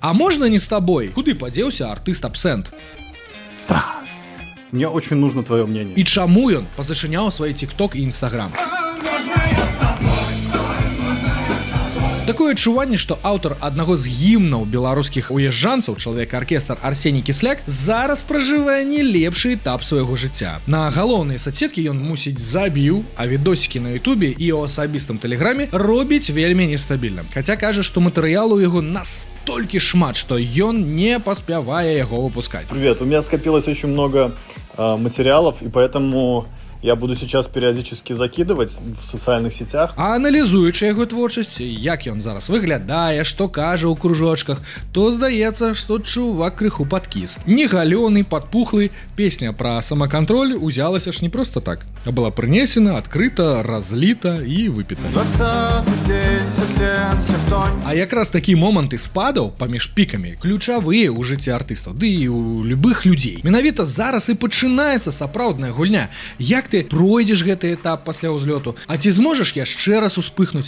А можно не с тобой? Куды подзеўся артыст Абсент? Страсть. Мне очень нужно твое мнение. І чаму ён пазачыняў свой TikTok і Instagram? Такое адчуванне, што аўтар аднаго з гімнаў беларускіх уезджанцаў, чалавек-аркестр Арсеній Кісляк, зараз пражывае не лепшы этап свайго жыцця. На галоўныя соцсеткі ён, мусіць, забіў, а відосікі на Ютубе і ў асабістым тэлеграме робіць вельмі нестабільна. Хаця кажа, што матэрыялу ў яго настолькі шмат, што ён не паспявае яго выпускаць. Привет, у меня скопилось очень много материалов, и поэтому я буду сейчас периодически закидывать в социальных сетях. А аналізуючы яго творчасць, як ён зараз выглядае, што кажа ў кружочках, то здаецца, што чувак крыху падкіс. Негалёны, падпухлы, песня пра самакантроль узялася ж не проста так, а была прынесена, адкрыта, разліта і выпіта. 20-й дзень светленся хтонь. А якраз такі моманты спадаў паміж пікамі ключавыя ў жыцці артыстаў, ды і ў любых людзей. Менавіта зараз і пачынаецца сапраўдная гульня. Як ты пройдзеш гэты этап пасля ўзлёту, а ці зможаш яшчэ раз успыхнуць?